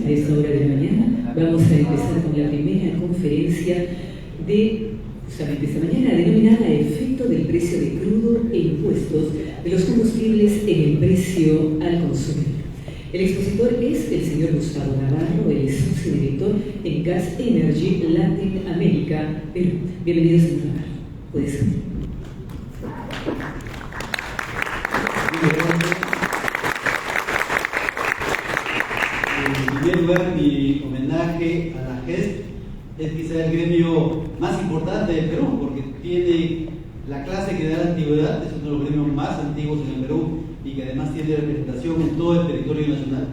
a esta hora de la mañana vamos a empezar con la primera conferencia de justamente esta mañana, denominada Efecto del precio de crudo e impuestos de los combustibles en el precio al consumidor. El expositor es el señor Gustavo Navarro, el socio director en Gas Energy Latin America, Perú. Bienvenido, señor Navarro. Puede ser. En primer lugar, mi homenaje a la GEST es quizá el gremio más importante del Perú, porque tiene la clase que da la antigüedad, es uno de los gremios más antiguos en el Perú y que además tiene representación en todo el territorio nacional.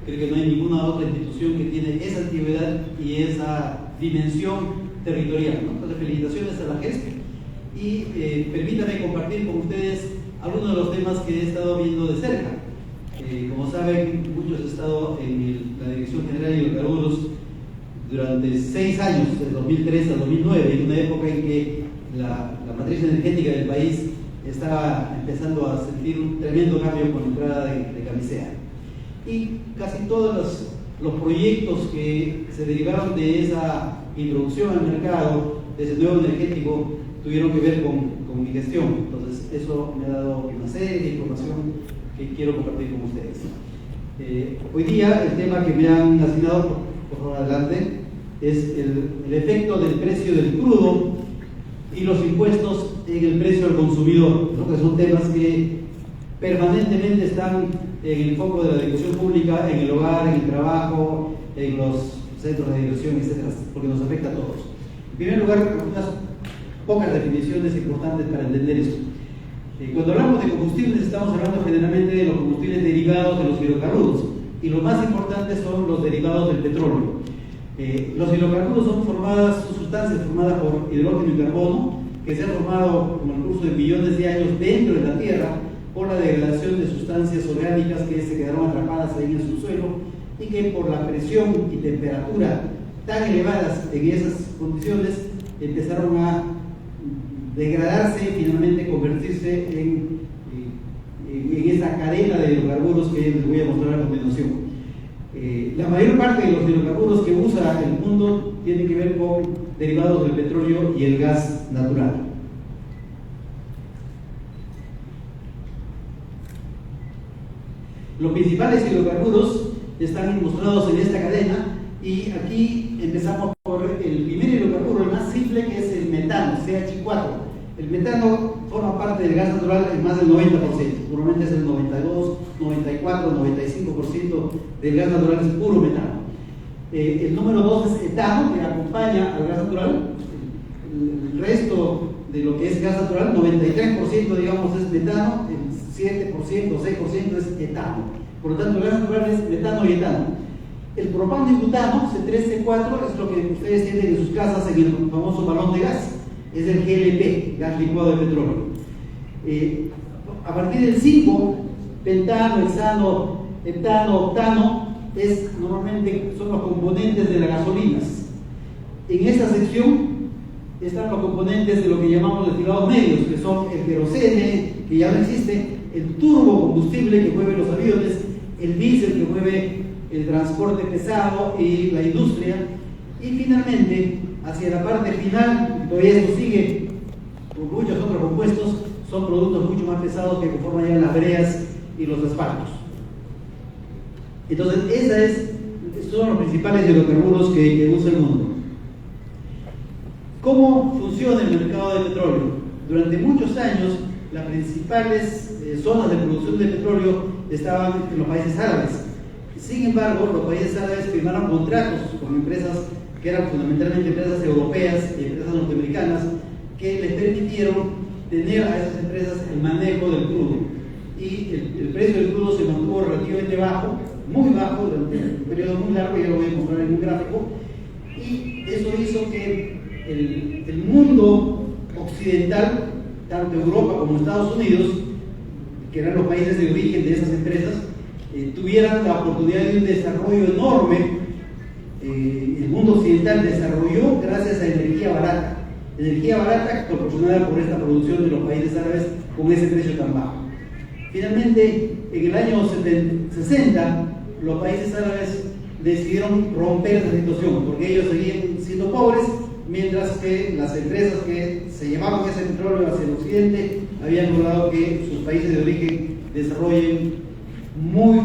Creo que no hay ninguna otra institución que tiene esa antigüedad y esa dimensión territorial, ¿no? Entonces, felicitaciones a la GEST y permítanme compartir con ustedes algunos de los temas que he estado viendo de cerca. Como saben, muchos he estado en la Dirección General de Hidrocarburos durante 6 años, de 2003 a 2009, en una época en que la matriz energética del país estaba empezando a sentir un tremendo cambio con la entrada de Camisea. Y casi todos los proyectos que se derivaron de esa introducción al mercado, de ese nuevo energético, tuvieron que ver con mi gestión. Entonces, eso me ha dado una serie de información que quiero compartir con ustedes. Hoy día, el tema que me han asignado, por favor adelante, es el efecto del precio del crudo y los impuestos en el precio al consumidor, ¿no? Que son temas que permanentemente están en el foco de la discusión pública, en el hogar, en el trabajo, en los centros de diversión, etcétera, porque nos afecta a todos. En primer lugar, unas pocas definiciones importantes para entender esto. Cuando hablamos de combustibles, estamos hablando generalmente de los combustibles derivados de los hidrocarburos, y lo más importante son los derivados del petróleo. Los hidrocarburos son sustancias formadas por hidrógeno y carbono, que se han formado con el curso de millones de años dentro de la Tierra por la degradación de sustancias orgánicas que se quedaron atrapadas ahí en el subsuelo y que por la presión y temperatura tan elevadas en esas condiciones empezaron a degradarse y finalmente convertirse en esa cadena de hidrocarburos que les voy a mostrar a continuación. La mayor parte de los hidrocarburos que usa el mundo tienen que ver con derivados del petróleo y el gas natural. Los principales hidrocarburos están mostrados en esta cadena y aquí empezamos por el primer hidrocarburo, el más simple, que es el metano, CH4. El metano forma parte del gas natural en más del 90%, normalmente es el 92, 94, 95% del gas natural es puro metano. El número 2 es etano, que acompaña al gas natural. El resto de lo que es gas natural, 93% digamos es metano, el 7% o 6% es etano. Por lo tanto, el gas natural es metano y etano. El propano y butano, C3, C4, es lo que ustedes tienen en sus casas en el famoso balón de gas. Es el GLP, gas licuado de petróleo. A partir del 5, pentano, hexano, heptano, octano, normalmente son los componentes de las gasolinas. En esta sección están los componentes de lo que llamamos destilados medios, que son el querosene, que ya no existe, el turbocombustible que mueve los aviones, el diésel que mueve el transporte pesado y la industria, y finalmente, hacia la parte final, todavía esto sigue con muchos otros compuestos, son productos mucho más pesados que conforman ya las breas y los asfaltos. Entonces, estos son los principales hidrocarburos que usa el mundo. ¿Cómo funciona el mercado de petróleo? Durante muchos años, las principales zonas de producción de petróleo estaban en los países árabes. Sin embargo, los países árabes firmaron contratos con empresas que eran fundamentalmente empresas europeas y empresas norteamericanas, que les permitieron tener a esas empresas el manejo del crudo. Y el precio del crudo se mantuvo relativamente bajo, muy bajo, durante un periodo muy largo, ya lo voy a mostrar en un gráfico, y eso hizo que el mundo occidental, tanto Europa como Estados Unidos, que eran los países de origen de esas empresas, tuvieran la oportunidad de un desarrollo enorme. El mundo occidental desarrolló gracias a energía barata proporcionada por esta producción de los países árabes con ese precio tan bajo. Finalmente, en el año 60, los países árabes decidieron romper esa situación, porque ellos seguían siendo pobres, mientras que las empresas que se llevaban ese petróleo hacia el occidente habían logrado que sus países de origen desarrollen muy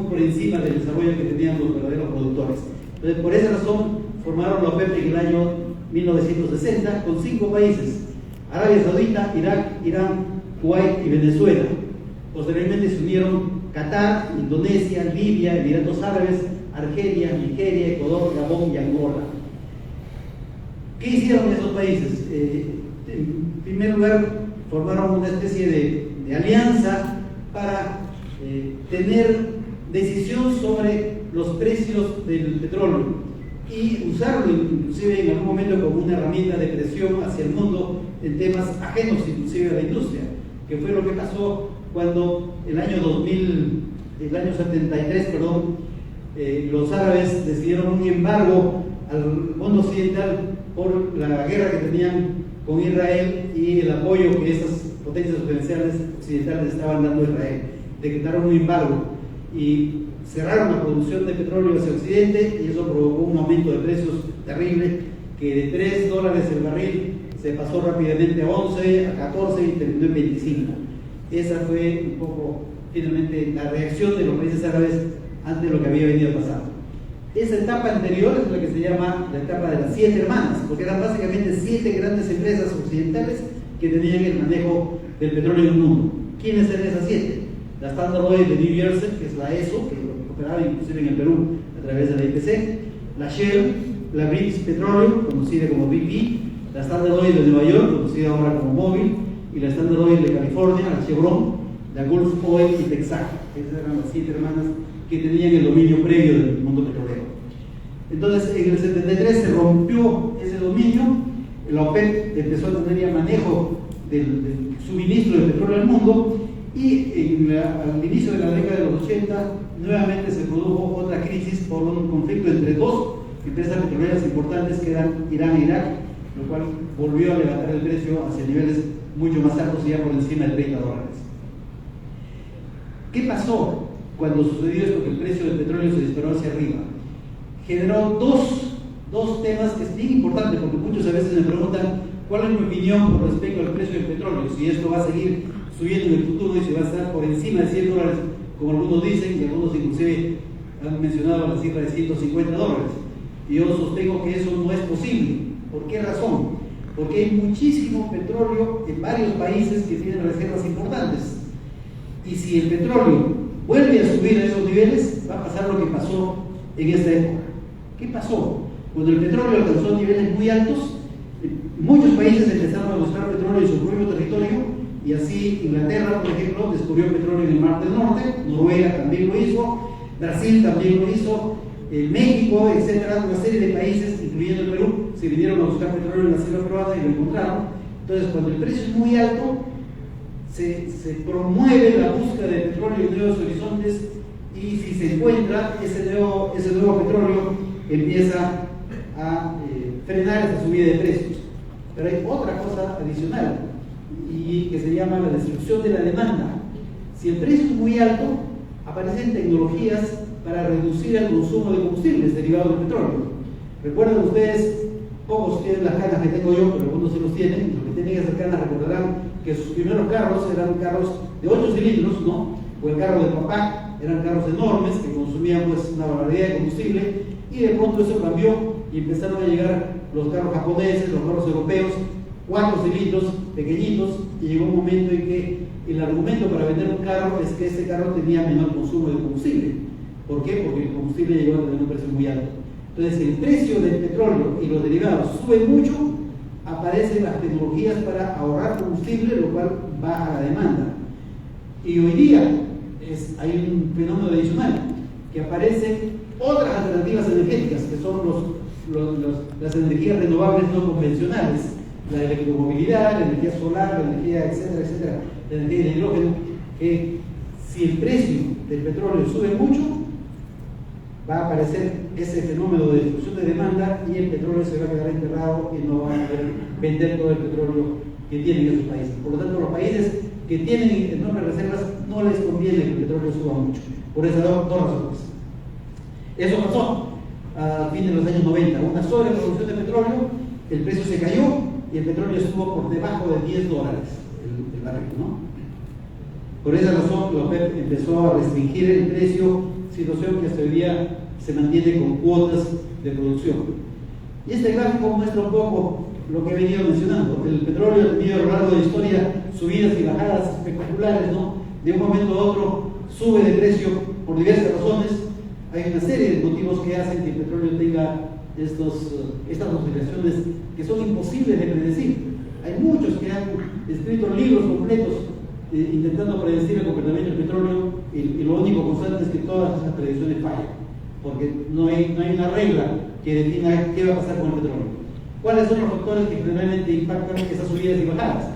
por encima del desarrollo que tenían los verdaderos productores. Entonces, por esa razón, formaron la OPEP en el año 1960 con 5 países: Arabia Saudita, Irak, Irán, Kuwait y Venezuela. Posteriormente se unieron Qatar, Indonesia, Libia, Emiratos Árabes, Argelia, Nigeria, Ecuador, Gabón y Angola. ¿Qué hicieron esos países? En primer lugar, formaron una especie de alianza para tener decisión sobre los precios del petróleo y usarlo inclusive en algún momento como una herramienta de presión hacia el mundo en temas ajenos inclusive a la industria, que fue lo que pasó cuando el año 73, los árabes decidieron un embargo al mundo occidental por la guerra que tenían con Israel y el apoyo que esas potencias occidentales estaban dando a Israel. Decretaron un embargo y cerraron la producción de petróleo hacia Occidente, y eso provocó un aumento de precios terrible, que de $3 el barril se pasó rápidamente a 11, a 14 y terminó en 25. Esa fue un poco finalmente la reacción de los países árabes ante lo que había venido pasando. Esa etapa anterior es la que se llama la etapa de las 7 hermanas, porque eran básicamente 7 grandes empresas occidentales que tenían el manejo del petróleo en el mundo. ¿Quiénes eran esas 7? La Standard Oil de New Jersey, que es la ESO, que operaba inclusive en el Perú a través de la IPC, la Shell, la British Petroleum, conocida como BP, la Standard Oil de Nueva York, conocida ahora como Mobil, y la Standard Oil de California, la Chevron, la Gulf Oil y Texaco. Esas eran las 7 hermanas que tenían el dominio previo del mundo petrolero. Entonces, en el 73 se rompió ese dominio, la OPEP empezó a tener ya manejo del suministro de petróleo al mundo, y al inicio de la década de los 80 nuevamente se produjo otra crisis por un conflicto entre 2 empresas petroleras importantes que eran Irán e Irak, lo cual volvió a levantar el precio hacia niveles mucho más altos, ya por encima de $30. ¿Qué pasó cuando sucedió esto, que el precio del petróleo se disparó hacia arriba? Generó dos temas que es bien importante, porque muchos a veces me preguntan cuál es mi opinión con respecto al precio del petróleo, si esto va a seguir subiendo en el futuro y si va a estar por encima de $100, como algunos dicen, y algunos inclusive han mencionado la cifra de $150. Y yo sostengo que eso no es posible. ¿Por qué razón? Porque hay muchísimo petróleo en varios países que tienen reservas importantes. Y si el petróleo vuelve a subir a esos niveles, va a pasar lo que pasó en esta época. ¿Qué pasó? Cuando el petróleo alcanzó niveles muy altos, muchos países empezaron a buscar petróleo en su propio territorio, y así Inglaterra, por ejemplo, descubrió petróleo en el Mar del Norte, Noruega también lo hizo, Brasil también lo hizo, México, etcétera. Una serie de países, incluyendo el Perú, se vinieron a buscar petróleo en la selva peruana y lo encontraron. Entonces, cuando el precio es muy alto, se promueve la búsqueda de petróleo en nuevos horizontes, y si se encuentra ese nuevo petróleo, empieza a frenar esa subida de precios. Pero hay otra cosa adicional, y que se llama la destrucción de la demanda. Si el precio es muy alto, aparecen tecnologías para reducir el consumo de combustibles derivados del petróleo. Recuerden ustedes, pocos tienen las canas que tengo yo, pero algunos sí los tienen. Los que tienen esas canas recordarán que sus primeros carros eran carros de 8 cilindros, ¿no? O el carro de papá, eran carros enormes que consumían pues una barbaridad de combustible, y de pronto eso cambió y empezaron a llegar los carros japoneses, los carros europeos, 4 cilindros pequeñitos, y llegó un momento en que el argumento para vender un carro es que ese carro tenía menor consumo de combustible. ¿Por qué? Porque el combustible llegó a tener un precio muy alto. Entonces, si el precio del petróleo y los derivados sube mucho, aparecen las tecnologías para ahorrar combustible, lo cual baja la demanda. Y hoy día hay un fenómeno adicional, que aparecen otras alternativas energéticas, que son las energías renovables no convencionales, la electromovilidad, la energía solar, la energía, etcétera, etcétera, la energía de hidrógeno, que si el precio del petróleo sube mucho, va a aparecer ese fenómeno de destrucción de demanda, y el petróleo se va a quedar enterrado y no van a poder vender todo el petróleo que tienen esos países. Por lo tanto, los países que tienen enormes reservas no les conviene que el petróleo suba mucho, por esas dos razones. Eso pasó a fines de los años 90, una sobreproducción de petróleo, el precio se cayó y el petróleo estuvo por debajo de $10 el barril, ¿no? Por esa razón la OPEP empezó a restringir el precio, situación que hasta hoy día se mantiene con cuotas de producción. Y este gráfico muestra un poco lo que he venido mencionando. El petróleo ha tenido a lo largo de la historia subidas y bajadas espectaculares, ¿no? De un momento a otro sube de precio por diversas razones. Hay una serie de motivos que hacen que el petróleo tenga estas oscilaciones que son imposibles de predecir. Hay muchos que han escrito libros completos intentando predecir el comportamiento del petróleo y lo único constante es que todas esas predicciones fallan, porque no hay una regla que defina qué va a pasar con el petróleo. ¿Cuáles son los factores que generalmente impactan esas subidas y bajadas?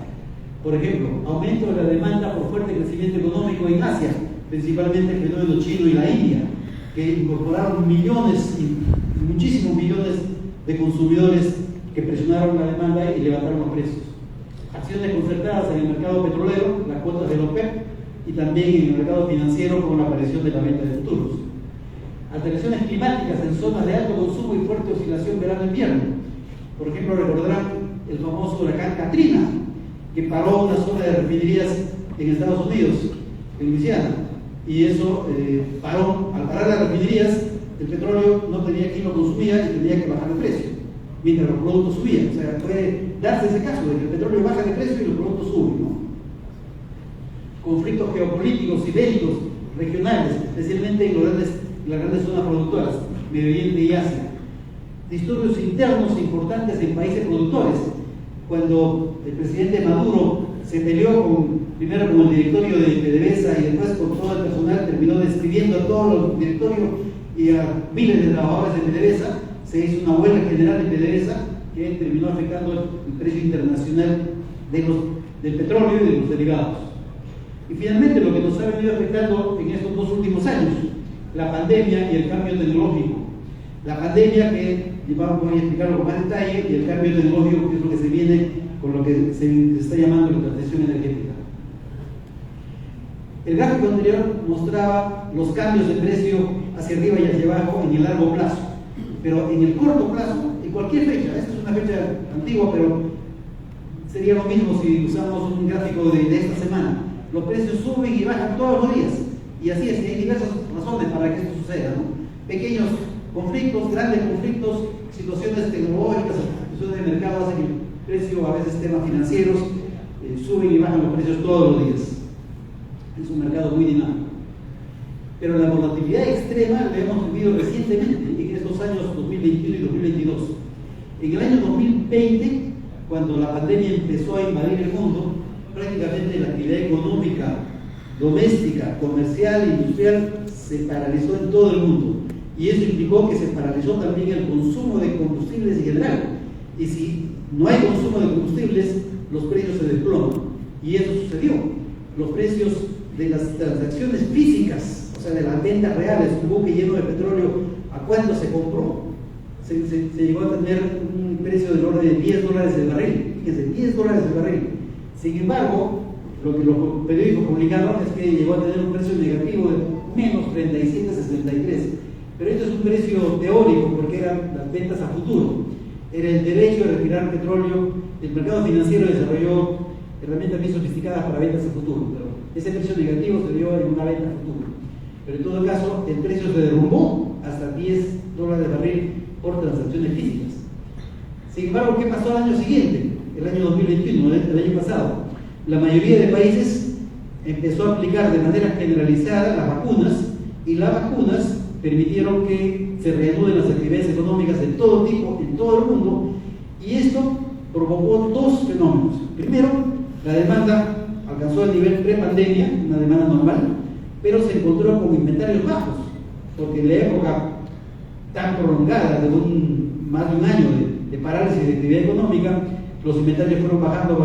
Por ejemplo, aumento de la demanda por fuerte crecimiento económico en Asia, principalmente el fenómeno chino y la India, que incorporaron millones, muchísimos millones de consumidores que presionaron la demanda y levantaron los precios. Acciones concertadas en el mercado petrolero, las cuotas de la OPEP, y también en el mercado financiero con la aparición de la venta de futuros. Alteraciones climáticas en zonas de alto consumo y fuerte oscilación verano-invierno. Por ejemplo, recordarán el famoso huracán Katrina, que paró una zona de refinerías en Estados Unidos, en Luisiana, y eso paró. Al parar las refinerías, el petróleo no tenía quien lo consumía y tenía que bajar el precio, mientras los productos subían. O sea, puede darse ese caso de que el petróleo baja de precio y los productos suben, ¿no? Conflictos geopolíticos y bélicos regionales, especialmente en las grandes zonas productoras, Medio Oriente y Asia. Disturbios internos importantes en países productores. Cuando el presidente Maduro se peleó primero con el directorio de PDVSA y después con todo el personal, terminó despidiendo a todo el directorio y a miles de trabajadores de PDVSA. Se hizo una huelga general de PDVSA que terminó afectando el precio internacional del petróleo y de los derivados. Y finalmente, lo que nos ha venido afectando en estos 2 últimos años, la pandemia y el cambio tecnológico. La pandemia, que voy a explicarlo con más detalle, y el cambio tecnológico, que es lo que se viene con lo que se está llamando la transición energética. El gráfico anterior mostraba los cambios de precio hacia arriba y hacia abajo en el largo plazo, pero en el corto plazo, en cualquier fecha, esta es una fecha antigua, pero sería lo mismo si usamos un gráfico de esta semana. Los precios suben y bajan todos los días, y así es, hay diversas razones para que esto suceda, ¿no? Pequeños conflictos, grandes conflictos, situaciones tecnológicas, situaciones de mercado hacen que el precio, a veces temas financieros, suben y bajan los precios todos los días. Es un mercado muy dinámico. Pero la volatilidad extrema la hemos vivido recientemente, en estos años 2021 y 2022. En el año 2020, cuando la pandemia empezó a invadir el mundo, prácticamente la actividad económica, doméstica, comercial e industrial se paralizó en todo el mundo. Y eso implicó que se paralizó también el consumo de combustibles en general. Y si no hay consumo de combustibles, los precios se desploman. Y eso sucedió. Los precios de las transacciones físicas, o sea, de las ventas reales, un buque lleno de petróleo, ¿a cuánto se compró? Se llegó a tener un precio del orden de $10 el barril. Fíjense, $10 el barril. Sin embargo, lo que los periódicos publicaron es que llegó a tener un precio negativo de menos 37.63. Pero esto es un precio teórico porque eran las ventas a futuro. Era el derecho a retirar petróleo. El mercado financiero desarrolló herramientas bien sofisticadas para ventas a futuro. Pero ese precio negativo se dio en una venta a futuro. Pero en todo caso, el precio se derrumbó hasta $10 el barril por transacciones físicas. Sin embargo, ¿qué pasó al año siguiente? El año 2021, el año pasado. La mayoría de países empezó a aplicar de manera generalizada las vacunas, y las vacunas permitieron que se reanuden las actividades económicas de todo tipo en todo el mundo, y esto provocó 2 fenómenos. Primero, la demanda alcanzó el nivel pre-pandemia, una demanda normal, pero se encontró con inventarios bajos, porque en la época tan prolongada de más de un año de parálisis de actividad económica, los inventarios fueron bajando,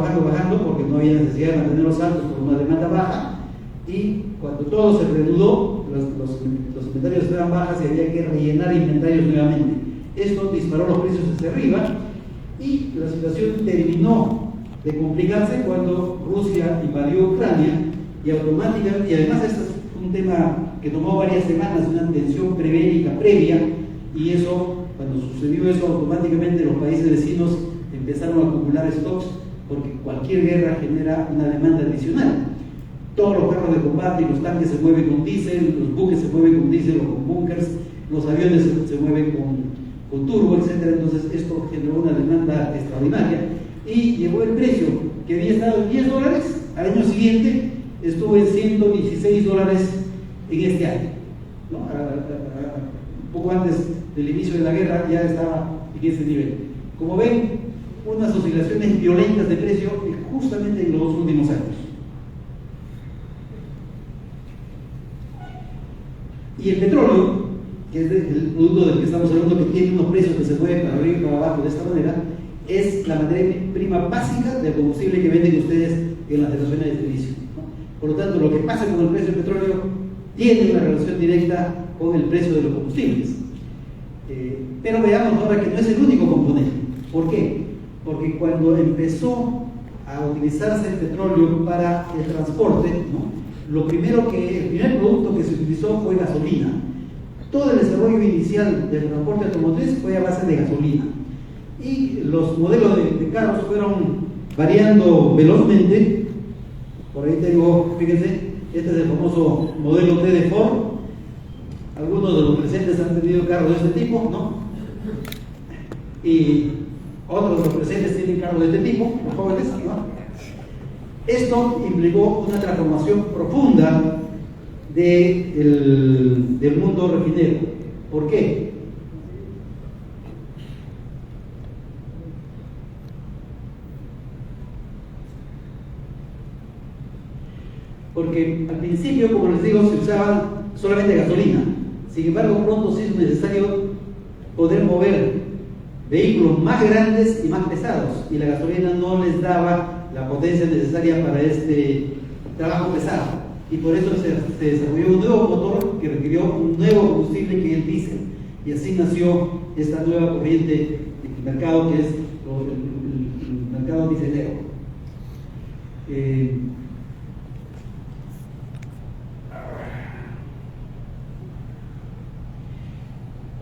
porque no había necesidad de mantenerlos altos por una demanda baja, y cuando todo se reanudó, los inventarios estaban bajas y había que rellenar inventarios nuevamente. Esto disparó los precios hacia arriba, y la situación terminó de complicarse cuando Rusia invadió Ucrania, y automáticamente, y además esto es un tema que tomó varias semanas, una tensión prebélica previa, y eso, cuando sucedió eso, automáticamente los países vecinos empezaron a acumular stocks, porque cualquier guerra genera una demanda adicional. Todos los carros de combate y los tanques se mueven con diésel, los buques se mueven con diésel o con bunkers, los aviones se mueven con turbo, etc. Entonces esto generó una demanda extraordinaria y llevó el precio que había estado en $10, al año siguiente estuvo en $116 en este año, ¿no? Un poco antes del inicio de la guerra ya estaba en ese nivel. Como ven, unas oscilaciones violentas de precio justamente en los últimos años. Y el petróleo, que es el producto del que estamos hablando, que tiene unos precios que se mueven para arriba y para abajo de esta manera, es la materia prima básica del combustible que venden ustedes en las estaciones de servicio, ¿no? Por lo tanto, lo que pasa con el precio del petróleo tiene una relación directa con el precio de los combustibles. Pero veamos ahora que no es el único componente. ¿Por qué? Porque cuando empezó a utilizarse el petróleo para el transporte, ¿no? El primer producto que se utilizó fue gasolina. Todo el desarrollo inicial del transporte automotriz fue a base de gasolina. Y los modelos de carros fueron variando velozmente. Por ahí tengo, fíjense, este es el famoso modelo T de Ford. Algunos de los presentes han tenido carros de este tipo, ¿no? Y otros de los presentes tienen carros de este tipo, los jóvenes, ¿no? Esto implicó una transformación profunda del mundo refinero. ¿Por qué? Porque al principio, como les digo, se usaba solamente gasolina. Sin embargo, pronto se hizo necesario poder mover vehículos más grandes y más pesados, y la gasolina no les daba la potencia necesaria para este trabajo pesado, y por eso se desarrolló un nuevo motor que requirió un nuevo combustible, que es el diésel, y así nació esta nueva corriente en el mercado, que es el mercado dieselero.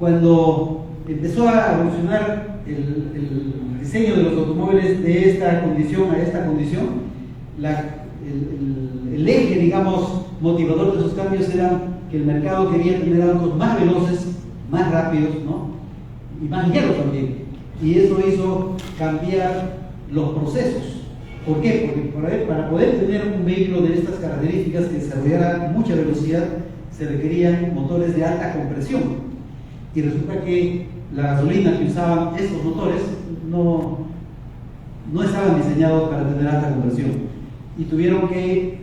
Donde empezó a evolucionar el diseño de los automóviles de esta condición a esta condición, el eje, digamos, motivador de esos cambios era que el mercado quería tener autos más veloces, más rápidos, ¿no? Y más ligeros también. Y eso hizo cambiar los procesos. ¿Por qué? Porque para poder tener un vehículo de estas características que desarrollara mucha velocidad, se requerían motores de alta compresión. Y resulta que la gasolina que usaban estos motores no estaban diseñados para tener alta compresión, y tuvieron que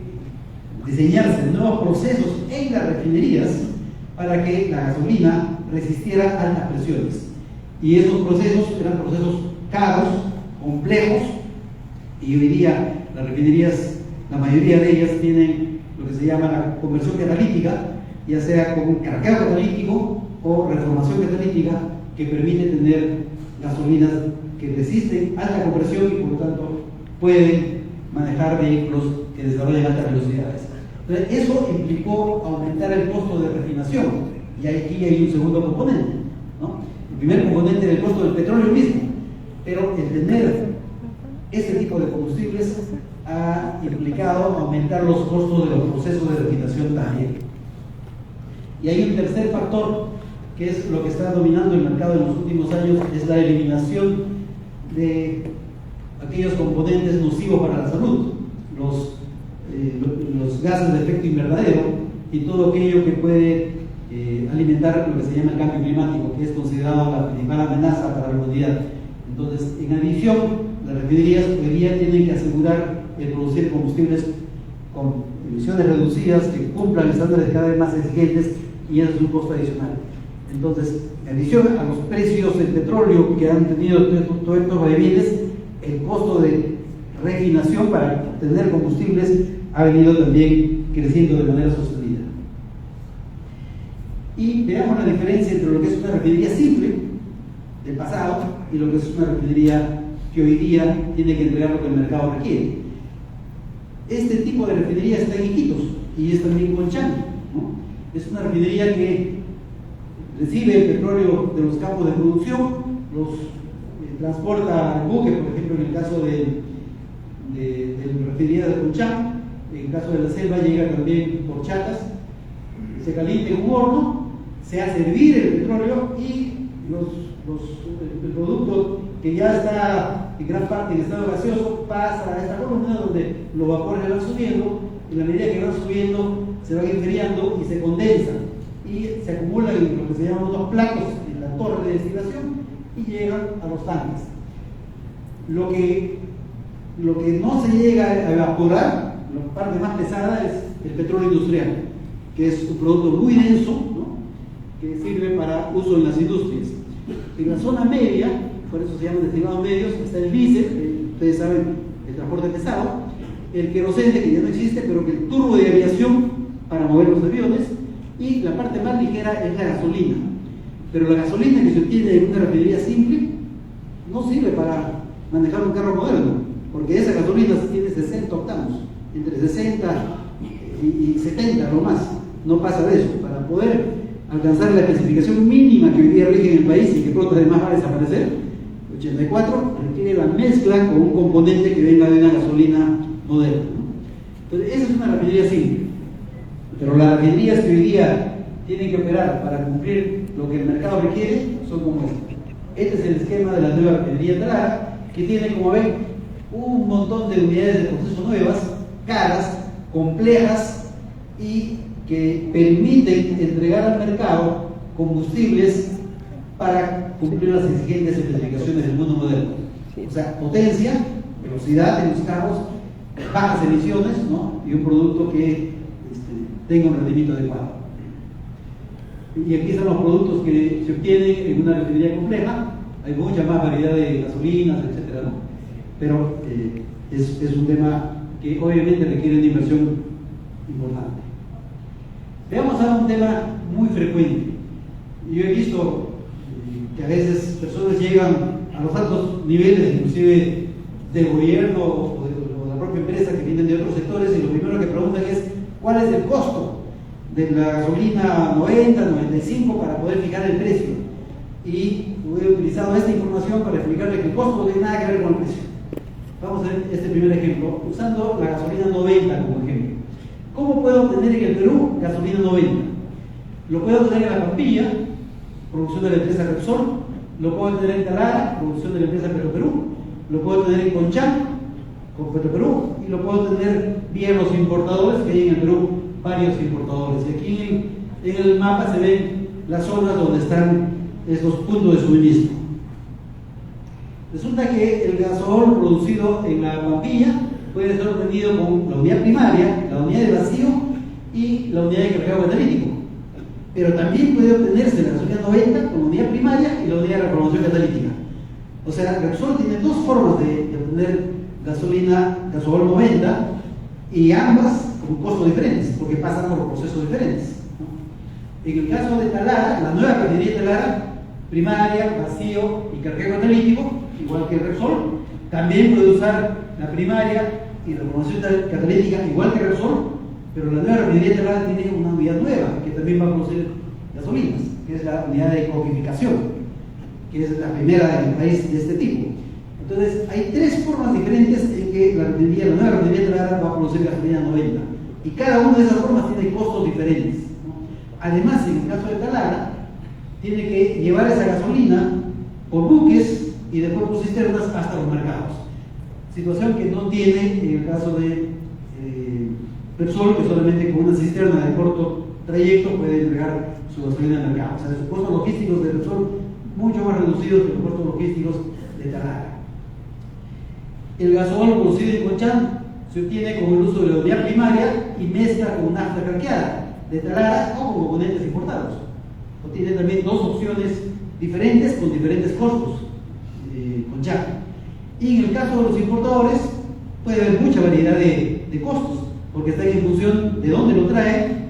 diseñarse nuevos procesos en las refinerías para que la gasolina resistiera altas presiones. Y esos procesos eran procesos caros, complejos, y hoy día las refinerías, la mayoría de ellas tienen lo que se llama la conversión catalítica, ya sea con un cargado catalítico o reformación catalítica, que permite tener gasolinas que resisten alta compresión y por lo tanto pueden manejar vehículos que desarrollan altas velocidades. Entonces, eso implicó aumentar el costo de refinación, y aquí hay un segundo componente, ¿no? El primer componente era el costo del petróleo mismo, pero el tener este tipo de combustibles ha implicado aumentar los costos de los procesos de refinación también. Y hay un tercer factor, que es lo que está dominando el mercado en los últimos años, es la eliminación de aquellos componentes nocivos para la salud, los gases de efecto invernadero y todo aquello que puede alimentar lo que se llama el cambio climático, que es considerado la principal amenaza para la humanidad. Entonces, en adición, las refinerías hoy día tienen que asegurar el producir combustibles con emisiones reducidas, que cumplan estándares cada vez más exigentes, y eso es un costo adicional. Entonces, en adición a los precios del petróleo que han tenido todos estos vaivenes, el costo de refinación para obtener combustibles ha venido también creciendo de manera sostenida. Y veamos la diferencia entre lo que es una refinería simple del pasado y lo que es una refinería que hoy día tiene que entregar lo que el mercado requiere. Este tipo de refinería está en Iquitos y es también Conchán, ¿no? Es una refinería que recibe el petróleo de los campos de producción, los transporta al buque, por ejemplo, en el caso de la refinería de Conchán, en el caso de la selva llega también por chatas, se calienta en un horno, se hace hervir el petróleo y el producto que ya está en gran parte en estado gaseoso pasa a esta columna donde los vapores van subiendo, y a medida que van subiendo se van enfriando y se condensan y se acumulan en lo que se llaman unos placos en la torre de destilación y llegan a los tanques. Lo que no se llega a evaporar, la parte más pesada, es el petróleo industrial, que es un producto muy denso, ¿no?, que sirve para uso en las industrias. En la zona media, por eso se llaman destilados medios, está el diésel, ustedes saben, el transporte pesado, el querosene, que ya no existe, pero que el turbo de aviación para mover los aviones, y la parte más ligera es la gasolina. Pero la gasolina que se obtiene en una refinería simple no sirve para manejar un carro moderno, porque esa gasolina tiene 60 octanos, entre 60 y 70 no más, no pasa de eso. Para poder alcanzar la especificación mínima que hoy día rige en el país y que pronto además va a desaparecer, 84, requiere la mezcla con un componente que venga de una gasolina moderna, ¿no? Entonces, esa es una refinería simple. Pero las refinerías que hoy día tienen que operar para cumplir lo que el mercado requiere son como esta. Este es el esquema de la nueva refinería Talara, que tiene, como ven, un montón de unidades de proceso nuevas, caras, complejas y que permiten entregar al mercado combustibles para cumplir las exigentes especificaciones del mundo moderno. O sea, potencia, velocidad en los carros, bajas emisiones, ¿no?, y un producto que tenga un rendimiento adecuado. Y aquí están los productos que se obtienen en una refinería compleja. Hay mucha más variedad de gasolinas, etcétera, ¿no? Pero es un tema que obviamente requiere una inversión importante. Veamos ahora un tema muy frecuente. Yo he visto que a veces personas llegan a los altos niveles, inclusive del gobierno o de la propia empresa, que vienen de otros sectores, y lo primero que preguntan es ¿cuál es el costo de la gasolina 90, 95 para poder fijar el precio? Y he utilizado esta información para explicarle que el costo no tiene nada que ver con el precio. Vamos a ver este primer ejemplo, usando la gasolina 90 como ejemplo. ¿Cómo puedo obtener en el Perú gasolina 90? Lo puedo obtener en La Pampilla, producción de la empresa Repsol; lo puedo obtener en Talara, producción de la empresa Petroperú; lo puedo obtener en Conchán, con Petroperú; y lo puedo obtener vía los importadores, que hay en el Perú varios importadores. Y aquí en el mapa se ven las zonas donde están estos puntos de suministro. Resulta que el gasol producido en La Pampilla puede ser obtenido con la unidad primaria, la unidad de vacío y la unidad de cargado catalítico. Pero también puede obtenerse la gasolina 90 con la unidad primaria y la unidad de reformación catalítica. O sea, Repsol tiene dos formas de obtener gasol 90, y ambas con costos diferentes, porque pasan por procesos diferentes, ¿no? En el caso de Talara, la nueva refinería de Talara, primaria, vacío y cargado catalítico, igual que Repsol, también puede usar la primaria y la reformación catalítica, igual que Repsol, pero la nueva refinería de Talara tiene una unidad nueva que también va a producir gasolinas, que es la unidad de coquificación, que es la primera en el país de este tipo. Entonces, hay tres formas diferentes en que la nueva refinería de Talara va a producir gasolina 90, y cada una de esas formas tiene costos diferentes, ¿no? Además, en el caso de Talara, tiene que llevar esa gasolina por buques y después por cisternas hasta los mercados. Situación que no tiene en el caso de Repsol, que solamente con una cisterna de corto trayecto puede entregar su gasolina al mercado. O sea, los costos logísticos de Repsol mucho más reducidos que los costos logísticos de Talara. El gasol producido en Conchán se obtiene con el uso de la unidad primaria y mezcla con nafta craqueada de Talara o con componentes importados. Tiene también dos opciones diferentes con diferentes costos, Conchán. Y en el caso de los importadores puede haber mucha variedad de costos, porque está en función de dónde lo traen,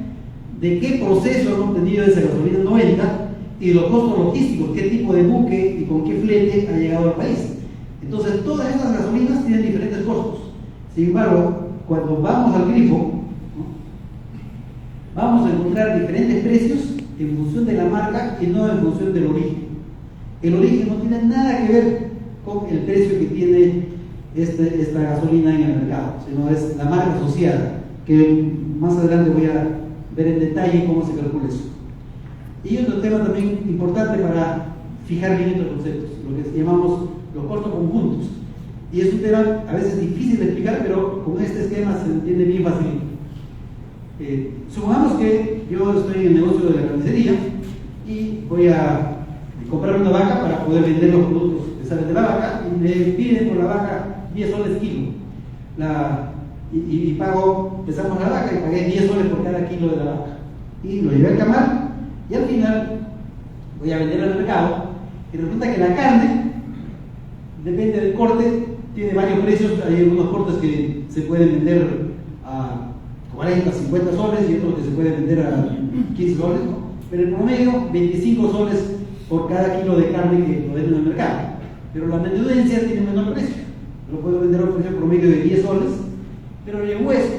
de qué proceso han obtenido esa gasolina 90 y los costos logísticos, qué tipo de buque y con qué flete ha llegado al país. Entonces, todas estas gasolinas tienen diferentes costos. Sin embargo, cuando vamos al grifo, ¿no?, vamos a encontrar diferentes precios en función de la marca y no en función del origen. El origen no tiene nada que ver con el precio que tiene esta gasolina en el mercado, sino es la marca asociada, que más adelante voy a ver en detalle cómo se calcula eso. Y otro tema también importante para fijar bien estos conceptos, lo que llamamos los costos conjuntos. Y es un tema a veces difícil de explicar, pero con este esquema se entiende bien fácil. Supongamos que yo estoy en el negocio de la carnicería y voy a comprar una vaca para poder vender los productos que salen de la vaca, y me piden por la vaca 10 soles kilo. Y pago, pesamos la vaca y pagué 10 soles por cada kilo de la vaca. Y lo llevé al camal y al final voy a vender al mercado y resulta que la carne, depende del corte, tiene varios precios. Hay algunos cortes que se pueden vender a 40, 50 soles y otros que se pueden vender a 15 soles, ¿no? Pero en promedio 25 soles por cada kilo de carne que lo venden en el mercado. Pero la menudencia tiene un menor precio. Lo puedo vender a un precio promedio de 10 soles, pero el hueso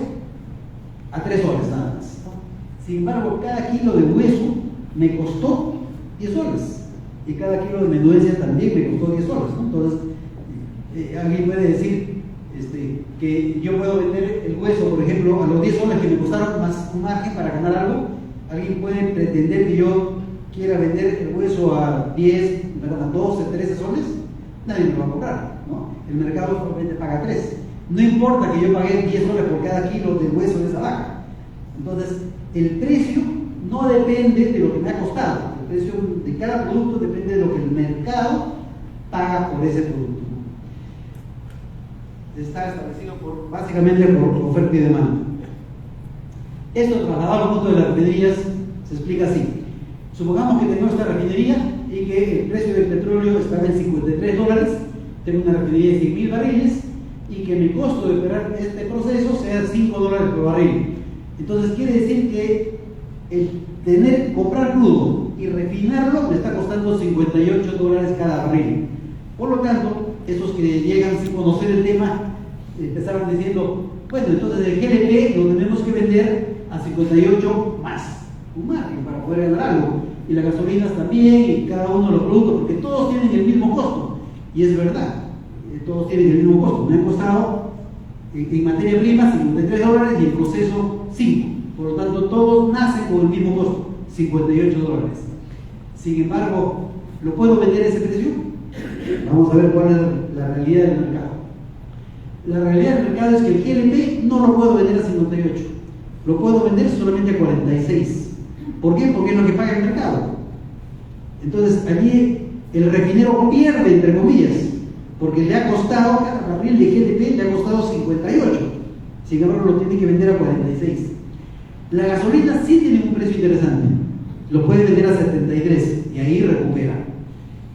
a 3 soles nada más, ¿no? Sin embargo, cada kilo de hueso me costó 10 soles y cada kilo de menudencia también me costó 10 soles, ¿no? Entonces, alguien puede decir que yo puedo vender el hueso, por ejemplo, a los 10 soles que me costaron más un margen para ganar algo. Alguien puede pretender que yo quiera vender el hueso a 10, a 12, 13 soles. Nadie me lo va a comprar, ¿no? El mercado solamente paga 3. No importa que yo pague 10 soles por cada kilo de hueso de esa vaca. Entonces, el precio no depende de lo que me ha costado. El precio de cada producto depende de lo que el mercado paga por ese producto. Está establecido básicamente por oferta y demanda. Esto trasladado al mundo de las refinerías se explica así. Supongamos que tengo esta refinería y que el precio del petróleo está en $53, tengo una refinería de 100.000 barriles y que mi costo de operar este proceso sea $5 por barril. Entonces quiere decir que el comprar crudo y refinarlo me está costando $58 cada barril. Por lo tanto, esos que llegan sin conocer el tema empezaron diciendo, bueno, entonces el GLP lo tenemos que vender a 58 más un margen para poder ganar algo, y las gasolinas también, y cada uno de los productos, porque todos tienen el mismo costo. Y es verdad, todos tienen el mismo costo. Me han costado en materia prima $53 y en proceso 5. Por lo tanto, todos nacen con el mismo costo, $58. Sin embargo, ¿lo puedo vender a ese precio? Vamos a ver cuál es la realidad del mercado. La realidad del mercado es que el GLP no lo puedo vender a 58. Lo puedo vender solamente a 46. ¿Por qué? Porque es lo que paga el mercado. Entonces, allí el refinero pierde, entre comillas, porque le ha costado, cada barril de GLP le ha costado 58. Sin embargo, lo tiene que vender a 46. La gasolina sí tiene un precio interesante. Lo puede vender a 73 y ahí recupera.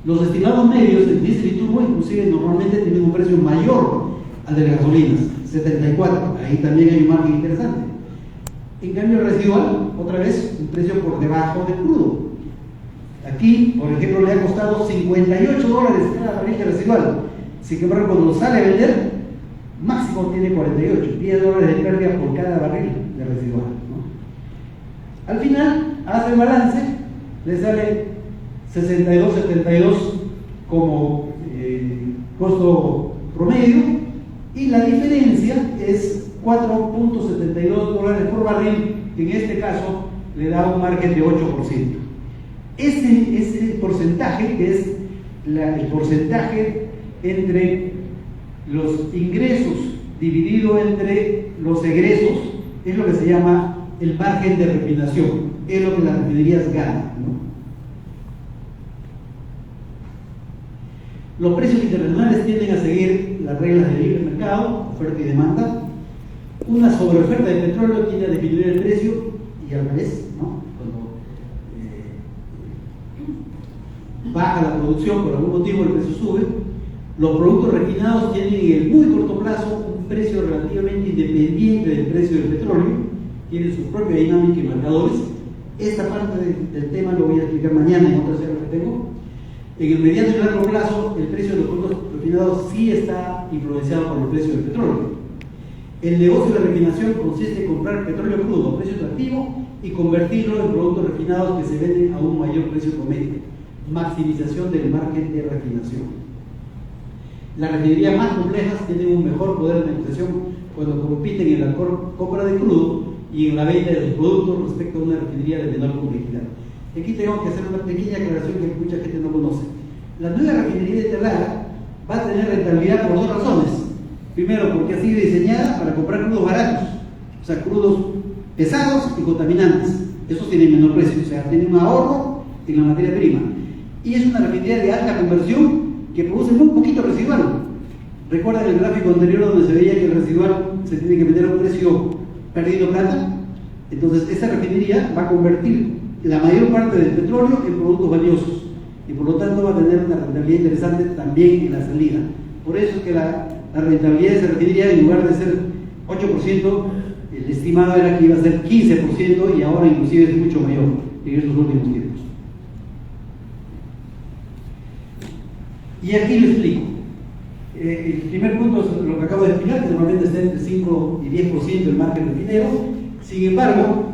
Los estimados medios del diésel y turbo, inclusive, normalmente tienen un precio mayor al de las gasolinas, 74. Ahí también hay un margen interesante. En cambio, el residual, otra vez, un precio por debajo del crudo. Aquí, por ejemplo, le ha costado $58 cada barril de residual. Sin embargo, cuando lo sale a vender, máximo tiene 48, $10 de pérdida por cada barril de residual, ¿no? Al final, hace el balance, le sale 62.72 como costo promedio, y la diferencia es $4.72 por barril, que en este caso le da un margen de 8%. Ese porcentaje, que es el porcentaje entre los ingresos dividido entre los egresos, es lo que se llama el margen de refinación, es lo que las refinerías ganan, ¿no? Los precios internacionales tienden a seguir las reglas del libre mercado, oferta y demanda. Una sobreoferta de petróleo tiende a disminuir el precio y al revés, ¿no? Cuando baja la producción por algún motivo, el precio sube. Los productos refinados tienen en el muy corto plazo un precio relativamente independiente del precio del petróleo, tienen su propia dinámica y marcadores. Esta parte del tema lo voy a explicar mañana en otra serie que tengo. En el mediano y largo plazo, el precio de los productos refinados sí está influenciado por el precio del petróleo. El negocio de refinación consiste en comprar petróleo crudo a precio atractivo y convertirlo en productos refinados que se venden a un mayor precio promedio. Maximización del margen de refinación. Las refinerías más complejas tienen un mejor poder de negociación cuando compiten en la compra de crudo y en la venta de sus productos respecto a una refinería de menor complejidad. Aquí tengo que hacer una pequeña aclaración que mucha gente no conoce. La nueva refinería de Talara va a tener rentabilidad por dos razones. Primero, porque ha sido diseñada para comprar crudos baratos, o sea, crudos pesados y contaminantes. Esos tienen menor precio, o sea, tienen un ahorro en la materia prima. Y es una refinería de alta conversión que produce muy poquito residual. ¿Recuerdan el gráfico anterior donde se veía que el residual se tiene que meter a un precio perdiendo plata? Entonces, esa refinería va a convertir la mayor parte del petróleo en productos valiosos y por lo tanto va a tener una rentabilidad interesante también en la salida. Por eso es que la rentabilidad de esa refinería, en lugar de ser 8%, el estimado era que iba a ser 15% y ahora inclusive es mucho mayor en estos últimos tiempos. Y aquí lo explico. El primer punto es lo que acabo de explicar, que normalmente está entre 5 y 10% el margen refinero. Sin embargo,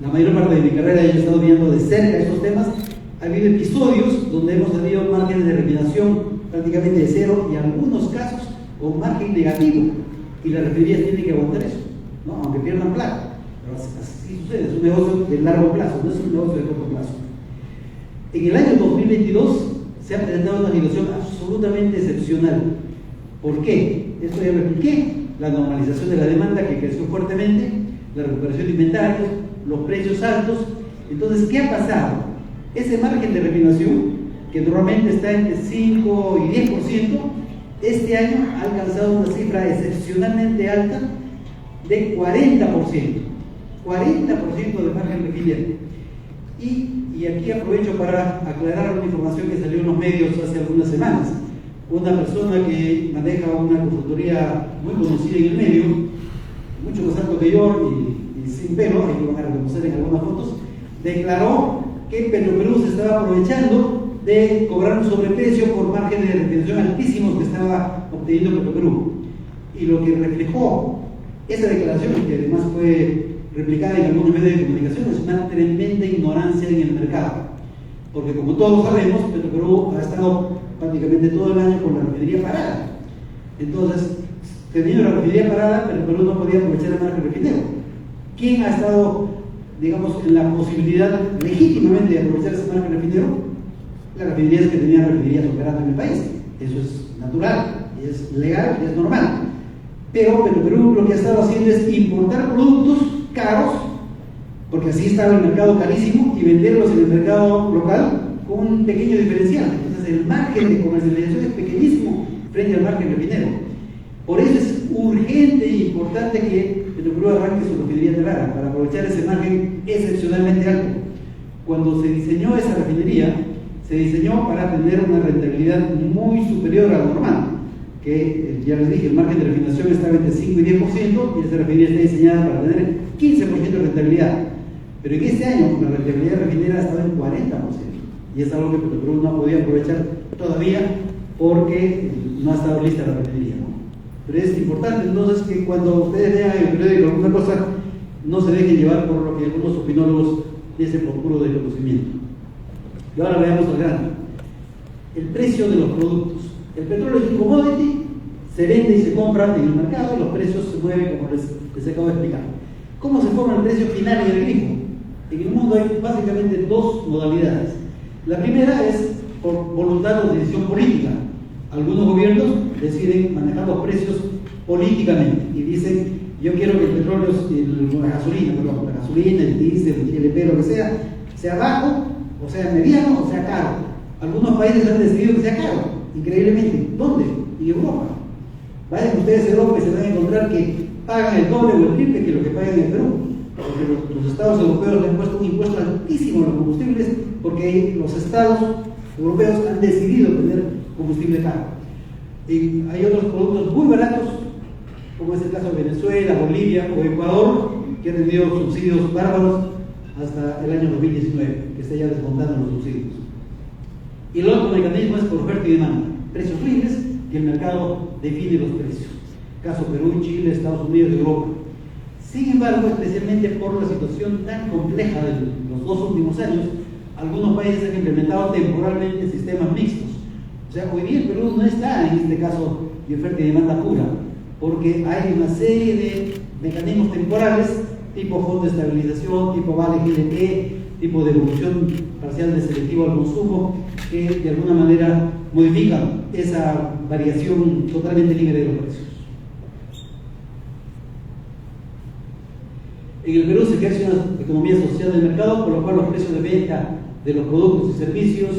la mayor parte de mi carrera he estado viendo de cerca estos temas. Ha habido episodios donde hemos tenido márgenes de refinación prácticamente de cero y en algunos casos con margen negativo. Y las refinerías tienen que aguantar eso, ¿no? Aunque pierdan plata. Pero así sucede, es un negocio de largo plazo, no es un negocio de corto plazo. En el año 2022 se ha presentado una situación absolutamente excepcional. ¿Por qué? Esto ya lo expliqué. La normalización de la demanda que creció fuertemente, la recuperación de inventarios, los precios altos. Entonces, ¿qué ha pasado? Ese margen de refinación, que normalmente está entre 5 y 10%, este año ha alcanzado una cifra excepcionalmente alta de 40%. 40% de margen refinero. Y aquí aprovecho para aclarar una información que salió en los medios hace algunas semanas. Una persona que maneja una consultoría muy conocida en el medio, mucho más alto que yo y sin pelo, ahí lo van a reconocer en algunas fotos, declaró que Petroperú se estaba aprovechando de cobrar un sobreprecio por márgenes de refinación altísimos que estaba obteniendo Petroperú. Y lo que reflejó esa declaración, que además fue replicada en algunos medios de comunicación, es una tremenda ignorancia en el mercado. Porque como todos sabemos, Petroperú ha estado prácticamente todo el año con la refinería parada. Entonces, teniendo la refinería parada, Petroperú no podía aprovechar el margen refinero. ¿Quién ha estado, digamos, en la posibilidad legítimamente de aprovechar ese margen refinero? Las refinerías que tenían refinerías operando en el país. Eso es natural, es legal y es normal. Pero Petroperú lo que ha estado haciendo es importar productos caros, porque así estaba el mercado carísimo, y venderlos en el mercado local con un pequeño diferencial. Entonces el margen de comercialización es pequeñísimo frente al margen refinero. Por eso es urgente e importante que Petroperú arranque su refinería de Talara para aprovechar ese margen excepcionalmente alto. Cuando se diseñó esa refinería, se diseñó para tener una rentabilidad muy superior a lo normal, que ya les dije, el margen de refinación estaba entre 5 y 10%, y esa refinería está diseñada para tener 15% de rentabilidad. Pero en este año la rentabilidad refinera ha estado en 40%, y es algo que Petroperú no ha podido aprovechar todavía porque no ha estado lista la refinería, ¿no? Pero es importante entonces que cuando ustedes vean en el periódico alguna cosa, no se dejen llevar por lo que algunos opinólogos dicen por puro desconocimiento. Y ahora veamos al grano. El precio de los productos. El petróleo es un commodity, se vende y se compra en el mercado, y los precios se mueven como les acabo de explicar. ¿Cómo se forma el precio final en el grifo? En el mundo hay básicamente dos modalidades. La primera es por voluntad o decisión política. Algunos gobiernos deciden manejar los precios políticamente y dicen: yo quiero que el petróleo, la gasolina, el diésel, el GLP, lo que sea bajo, o sea mediano, o sea caro. Algunos países han decidido que sea caro, increíblemente. ¿Dónde? En Europa. Vayan ustedes a Europa y se van a encontrar que pagan el doble o el triple que lo que pagan en Perú. Porque los estados europeos le han puesto un impuesto altísimo a los combustibles, porque los estados europeos han decidido tener combustible caro. Y hay otros productos muy baratos, como es el caso de Venezuela, Bolivia o Ecuador, que han tenido subsidios bárbaros hasta el año 2019, que se ya desmontando los subsidios. Y el otro mecanismo es por oferta y demanda, precios libres, que el mercado define los precios. Caso Perú, Chile, Estados Unidos, Europa. Sin embargo, especialmente por la situación tan compleja de los 2 últimos años, algunos países han implementado temporalmente sistemas mixtos. O sea, hoy día el Perú no está en este caso de oferta y demanda pura, porque hay una serie de mecanismos temporales, tipo fondo de estabilización, tipo vale GLP, tipo devolución parcial de selectivo al consumo, que de alguna manera modifican esa variación totalmente libre de los precios. En el Perú se ejerce una economía social del mercado, por lo cual los precios de venta de los productos y servicios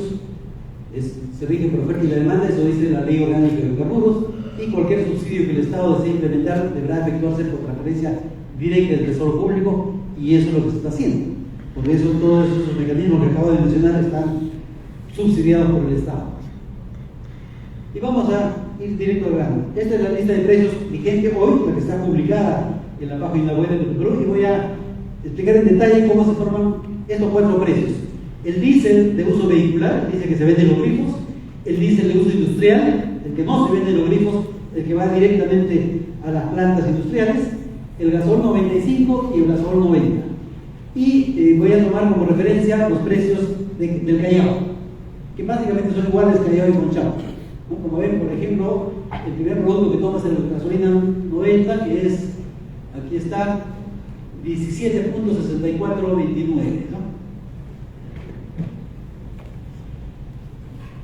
se rigen por oferta y la demanda, eso dice la Ley Orgánica de Hidrocarburos, y cualquier subsidio que el Estado desee implementar deberá efectuarse por transferencia directa del Tesoro Público, y eso es lo que se está haciendo. Por eso todos esos mecanismos que acabo de mencionar están subsidiados por el Estado. Y vamos a ir directo al grano. Esta es la lista de precios vigente hoy, la que está publicada en la página web de Petroperú, y voy a explicar en detalle cómo se forman estos 4 precios. El diésel de uso vehicular, el diésel que se vende en los grifos, el diésel de uso industrial, el que no se vende en los grifos, el que va directamente a las plantas industriales, el gasol 95 y el gasol 90. Y voy a tomar como referencia los precios del Callao, que básicamente son iguales Callao y Conchao. ¿No? Como ven, por ejemplo, el primer producto que tomas es la gasolina 90, que es, aquí está, 17.6429. ¿no?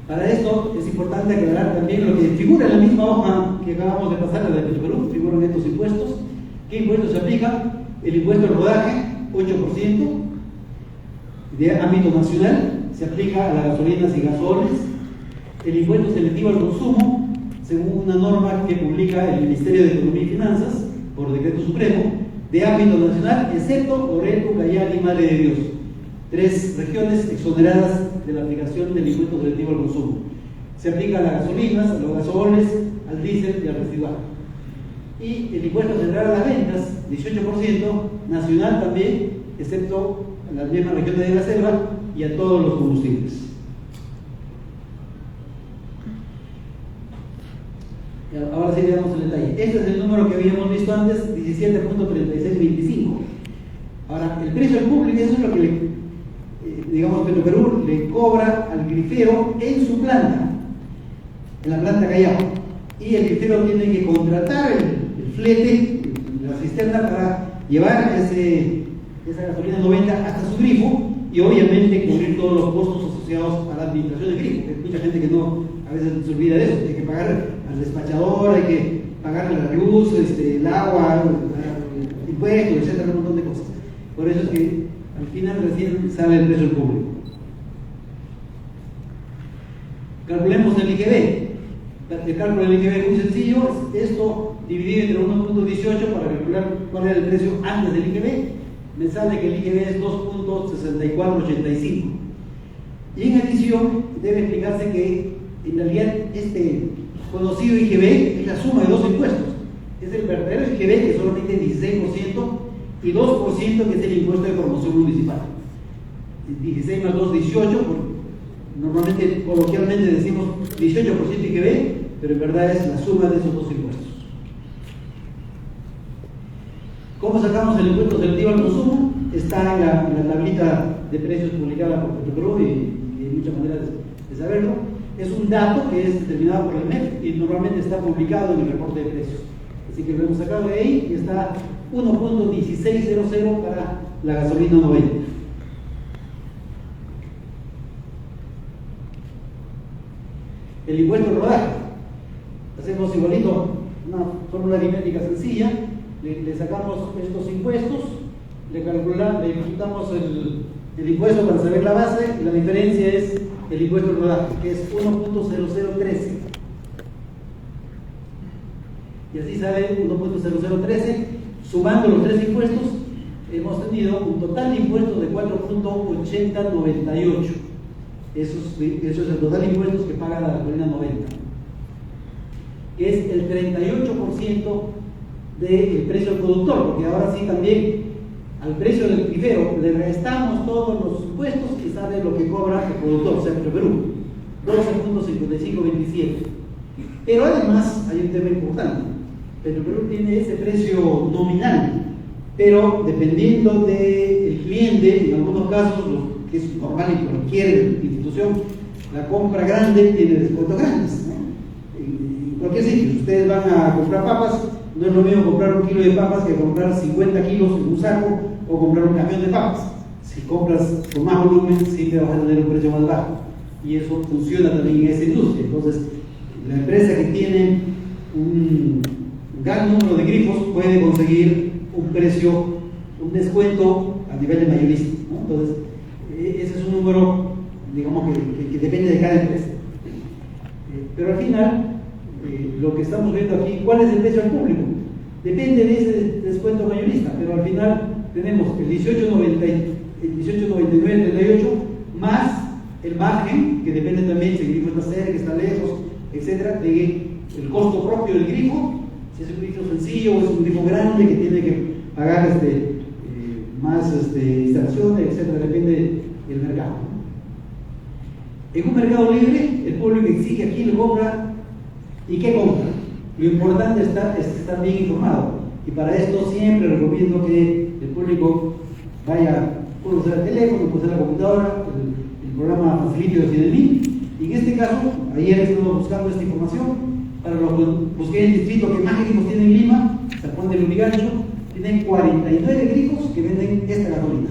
Para esto es importante aclarar también lo que figura en la misma hoja que acabamos de pasar, la de Petroperú, figuran estos impuestos. ¿Qué impuestos se aplican? El impuesto al rodaje, 8%, de ámbito nacional, se aplica a las gasolinas y gasoles. El impuesto selectivo al consumo, según una norma que publica el Ministerio de Economía y Finanzas, por decreto supremo, de ámbito nacional, excepto Loreto, Callao y Madre de Dios. 3 regiones exoneradas de la aplicación del impuesto selectivo al consumo. Se aplica a las gasolinas, a los gasoles, al diésel y al residual. Y el impuesto general a las ventas, 18%, nacional también, excepto en las mismas regiones de la selva y a todos los combustibles. Ahora sí veamos el detalle. Este es el número que habíamos visto antes, 17.3625. Ahora, el precio al público, eso es lo que digamos, Petroperú le cobra al grifero en su planta, en la planta Callao. Y el grifero tiene que contratar el flete, la cisterna, para llevar esa gasolina 90 hasta su grifo y obviamente cubrir todos los costos asociados a la administración del grifo. Hay mucha gente que no, a veces se olvida de eso. Hay que pagar al despachador, hay que pagar la luz, el agua, el impuesto, etcétera, un montón de cosas. Por eso es que al final recién sale el precio público. Calculemos el IGB. El cálculo del IGB es muy sencillo. Esto dividido entre 1.18 para calcular cuál era el precio antes del IGB. Me sale que el IGB es 2.6485. Y en adición debe explicarse que en realidad este conocido IGB es la suma de 2 impuestos. Es el verdadero IGB, que solamente es 16%, y 2% que es el impuesto de promoción municipal. 16 más 2, 18, normalmente coloquialmente decimos 18% IGB, pero en verdad es la suma de esos 2 impuestos. ¿Cómo sacamos el impuesto selectivo al consumo? Está en la tablita de precios publicada por Petroperú y hay muchas maneras de saberlo. Es un dato que es determinado por el MEF y normalmente está publicado en el reporte de precios. Así que lo hemos sacado de ahí y está 1.1600 para la gasolina 90. El impuesto al rodaje. Hacemos igualito, una fórmula aritmética sencilla. Le sacamos estos impuestos, le imputamos el impuesto para saber la base y la diferencia es el impuesto al rodaje, que es 1.0013. Y así sale 1.0013. Sumando los 3 impuestos, hemos tenido un total de impuestos de 4.8098. Eso es el total de impuestos que paga la gasolina 90. Que es el 38% del precio del productor, porque ahora sí también al precio del grifero le restamos todos los impuestos y sale lo que cobra el productor, o sea, Petroperú, 12.5527. Pero además hay un tema importante. Petroperú tiene ese precio nominal. pero dependiendo del cliente, en algunos casos, lo que es normal y cualquier institución, la compra grande tiene descuentos grandes, ¿no? En cualquier sitio, si ustedes van a comprar papas, no es lo mismo comprar 1 kilo de papas que comprar 50 kilos en un saco o comprar un camión de papas. Si compras con más volumen, siempre vas a tener un precio más bajo. Y eso funciona también en esa industria. Entonces, la empresa que tiene un gran número de grifos puede conseguir un precio, un descuento a nivel de mayorista, ¿no? Entonces, ese es un número, digamos, que depende de cada empresa. Pero al final, lo que estamos viendo aquí, ¿cuál es el precio al público? Depende de ese descuento mayorista, pero al final tenemos el 18.99-38 más el margen, que depende también si el grifo está cerca, está lejos, etcétera, de el costo propio del grifo, si es un grifo sencillo o es un grifo grande que tiene que pagar más instalaciones, etcétera, depende del mercado. En un mercado libre, el público exige a quién le compra y qué compra. Lo importante es estar bien informado, y para esto siempre recomiendo que el público puede usar el teléfono, puede usar la computadora, el programa Facilitio de mí. Y en este caso, ayer estuve buscando esta información, para lo que busqué el distrito que más grifos tiene en Lima, San Juan del Lurigancho, tienen 49 grifos que venden esta gasolina.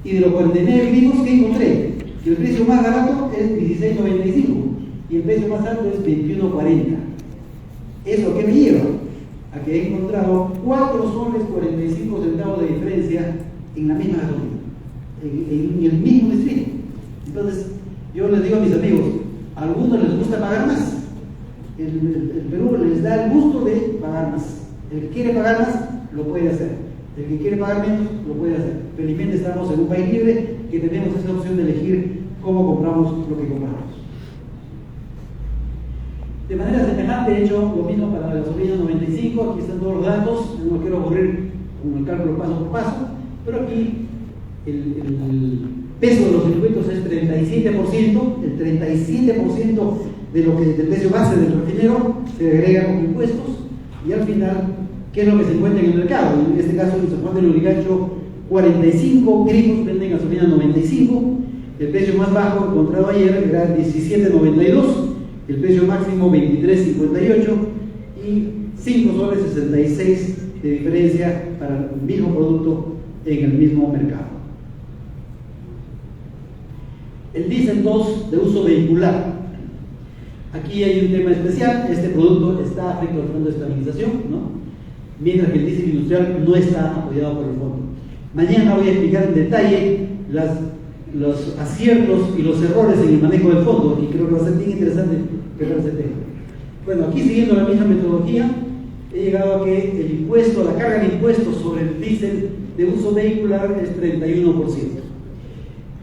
Y de los 49 grifos que encontré, el precio más barato es $16.95 y el precio más alto es $21.40. ¿Eso qué me lleva? A que he encontrado 4 soles 45 centavos de diferencia en la misma gasolina, en el mismo distrito. Entonces, yo les digo a mis amigos, a algunos les gusta pagar más. El Perú les da el gusto de pagar más. El que quiere pagar más, lo puede hacer. El que quiere pagar menos, lo puede hacer. Felizmente estamos en un país libre que tenemos esa opción de elegir cómo compramos lo que compramos. De manera semejante he hecho lo mismo para la gasolina 95, aquí están todos los datos, no quiero correr con el cálculo paso por paso, pero aquí el peso de los circuitos es 37%, el 37% de lo que del precio base del refinero se agrega con impuestos, y al final, ¿qué es lo que se encuentra en el mercado? En este caso, en San Juan del Lurigancho, 45 grifos venden gasolina 95, el precio más bajo encontrado ayer era 17.92, el precio máximo 23.58 y 5 soles 66 de diferencia para el mismo producto en el mismo mercado. El diésel 2 de uso vehicular. Aquí hay un tema especial, este producto está afecto al fondo de estabilización, ¿no? Mientras que el diésel industrial no está apoyado por el fondo. Mañana voy a explicar en detalle los aciertos y los errores en el manejo del fondo, y creo que va a ser bien interesante ver ese tema. Bueno, aquí siguiendo la misma metodología, he llegado a que el impuesto, la carga de impuestos sobre el diésel de uso vehicular es 31%.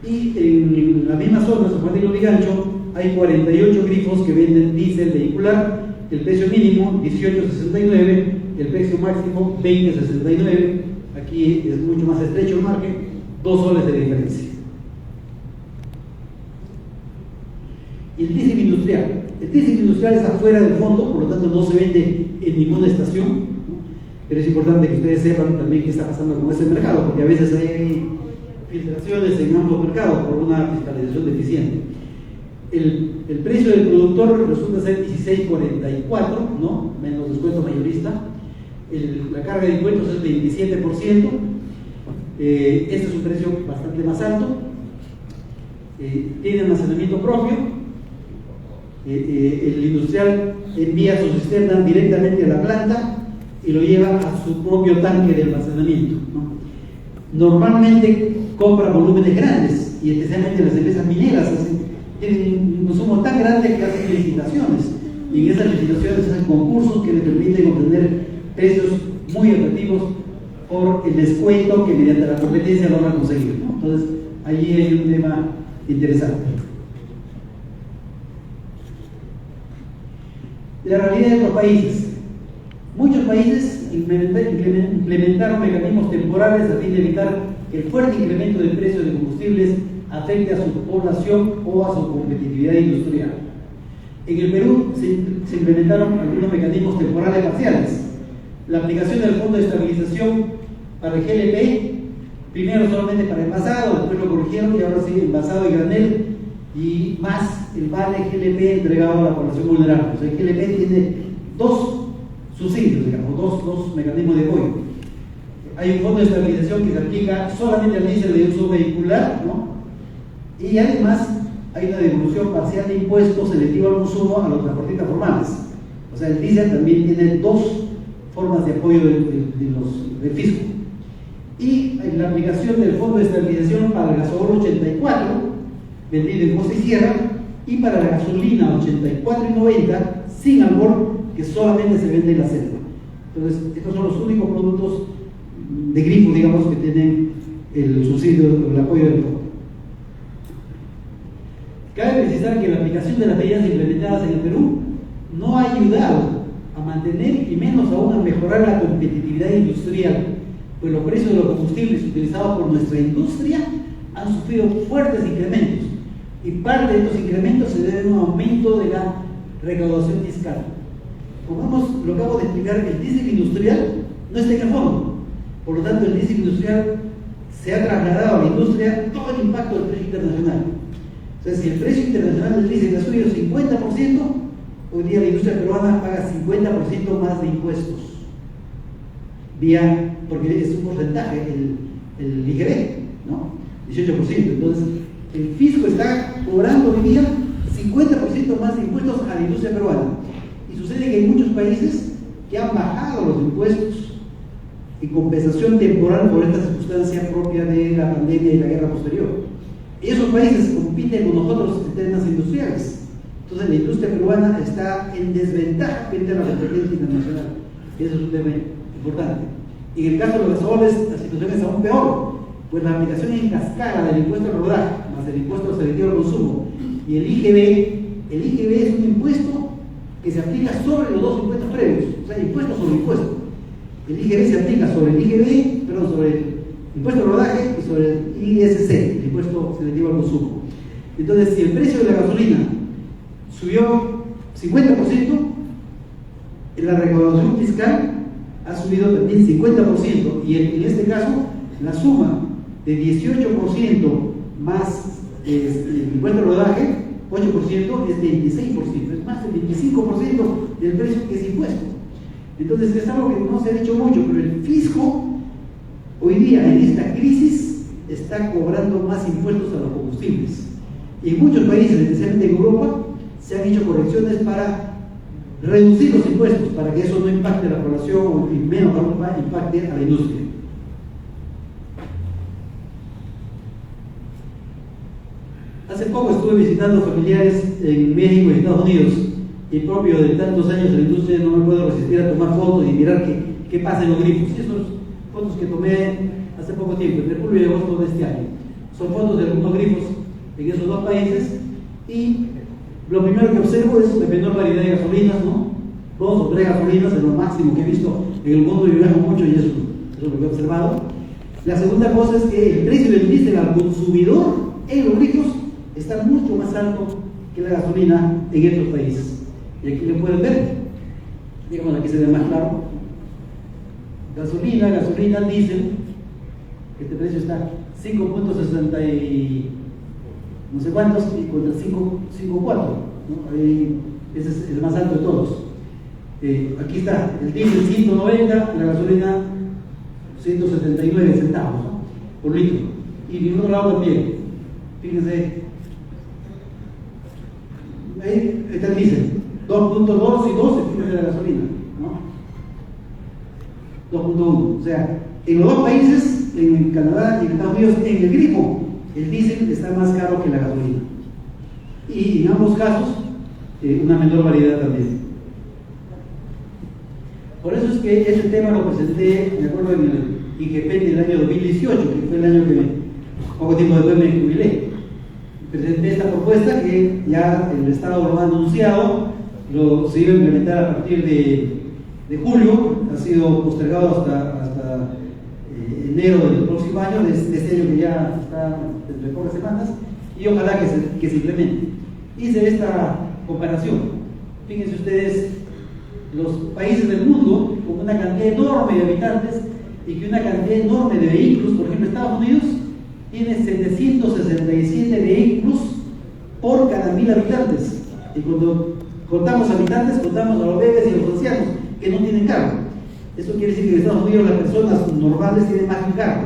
Y en la misma zona, San Juan del Lurigancho, hay 48 grifos que venden diésel vehicular, el precio mínimo 18.69, el precio máximo 20.69. Aquí es mucho más estrecho el margen, 2 soles de diferencia. Y el diésel industrial. El diésel industrial está fuera del fondo, por lo tanto no se vende en ninguna estación, ¿no? Pero es importante que ustedes sepan también qué está pasando con ese mercado, porque a veces hay filtraciones en ambos mercados por una fiscalización deficiente. El precio del productor resulta ser 16.44, ¿no? Menos descuento mayorista. La carga de impuestos es 27%. Este es un precio bastante más alto. Tiene almacenamiento propio. El industrial envía su cisterna directamente a la planta y lo lleva a su propio tanque de almacenamiento, ¿no? Normalmente compra volúmenes grandes, y especialmente las empresas mineras tienen un consumo tan grande que hacen licitaciones, y en esas licitaciones hacen concursos que les permiten obtener precios muy atractivos por el descuento que mediante la competencia logran conseguir, ¿no? Entonces allí hay un tema interesante. La realidad de otros países. Muchos países implementaron mecanismos temporales a fin de evitar que el fuerte incremento del precio de combustibles afecte a su población o a su competitividad industrial. En el Perú se implementaron algunos mecanismos temporales parciales. La aplicación del Fondo de Estabilización para el GLP, primero solamente para envasado, después lo corrigieron y ahora sí envasado y granel, y más el vale GLP entregado a la población vulnerable. O sea, el GLP tiene dos subsidios, digamos, dos mecanismos de apoyo. Hay un fondo de estabilización que se aplica solamente al diésel de uso vehicular, ¿no? Y además hay una devolución parcial de impuestos selectivo al consumo a los transportistas formales. O sea, el diésel también tiene dos formas de apoyo del fisco. Y la aplicación del fondo de estabilización para el gasoil 84, vendido en costa y sierra, y para la gasolina 84 y 90, sin albor, que solamente se vende en la selva. Entonces, estos son los únicos productos de grifo, digamos, que tienen el subsidio, el apoyo del fondo. Cabe precisar que la aplicación de las medidas implementadas en el Perú no ha ayudado a mantener y menos aún a mejorar la competitividad industrial, pues los precios de los combustibles utilizados por nuestra industria han sufrido fuertes incrementos, y parte de estos incrementos se debe a un aumento de la recaudación fiscal. Como lo acabo de explicar, el diésel industrial no está en el fondo, por lo tanto el diésel industrial se ha trasladado a la industria todo el impacto del precio internacional. O sea, si el precio internacional del diésel ha subido 50%, hoy día la industria peruana paga 50% más de impuestos, porque es un porcentaje, el IGB, ¿no? 18%. Entonces, el fisco está cobrando hoy día 50% más de impuestos a la industria peruana. Y sucede que hay muchos países que han bajado los impuestos en compensación temporal por esta circunstancia propia de la pandemia y la guerra posterior. Y esos países compiten con nosotros en temas industriales. Entonces la industria peruana está en desventaja frente a la competencia internacional. Eso es un tema importante. Y en el caso de los gasoles, la situación es aún peor, pues la aplicación en cascada del impuesto al rodaje, más el impuesto selectivo al consumo, y el IGB es un impuesto que se aplica sobre los dos impuestos previos, o sea, impuesto sobre impuesto. El IGB se aplica sobre sobre el impuesto al rodaje y sobre el ISC, el impuesto selectivo al consumo. Entonces, si el precio de la gasolina subió 50%, la recaudación fiscal ha subido también 50%, y en este caso la suma de 18% más el impuesto al rodaje, 8%, es 26%, es más del 25% del precio que es impuesto. Entonces es algo que no se ha dicho mucho, pero el fisco hoy día en esta crisis está cobrando más impuestos a los combustibles. Y en muchos países, especialmente en Europa, se han hecho correcciones para reducir los impuestos, para que eso no impacte a la población y menos aún impacte a la industria. Hace poco estuve visitando familiares en México y Estados Unidos, y propio de tantos años en la industria no me puedo resistir a tomar fotos y mirar qué pasa en los grifos. Esos fotos que tomé hace poco tiempo, entre julio y agosto de este año, son fotos de algunos grifos en esos dos países, y lo primero que observo es la menor variedad de gasolinas, ¿no? 2 o 3 gasolinas es lo máximo que he visto en el mundo, y viajo mucho y eso es lo que he observado. La segunda cosa es que el precio del diésel al consumidor en los grifos está mucho más alto que la gasolina en estos países. Y aquí lo pueden ver, digamos, aquí se ve más claro. Gasolina, diésel, este precio está 5.60 y no sé cuántos, y contra 5.4, ¿no? Ese es el más alto de todos. Aquí está el diésel 190, la gasolina 179 centavos, ¿no? Por litro. Y en otro lado también, fíjense, ahí está el diésel, 2.2 y 2 es de la gasolina, ¿no? 2.1. O sea, en los dos países, en Canadá y en Estados Unidos, en el grifo, el diésel está más caro que la gasolina. Y en ambos casos, una menor variedad también. Por eso es que este tema lo presenté, me acuerdo, en el IGP del año 2018, que fue el año que poco tiempo después me jubilé. Presenté esta propuesta que ya el Estado lo ha anunciado, se iba a implementar a partir de julio, ha sido postergado hasta enero del próximo año, de este año que ya está dentro de pocas semanas, y ojalá que se implemente. Hice esta comparación. Fíjense ustedes, los países del mundo, con una cantidad enorme de habitantes, y que una cantidad enorme de vehículos, por ejemplo, Estados Unidos tiene 767 vehículos por cada 1000 habitantes. Y cuando contamos habitantes, contamos a los bebés y a los ancianos que no tienen carro. Eso quiere decir que en Estados Unidos las personas normales tienen más que un carro,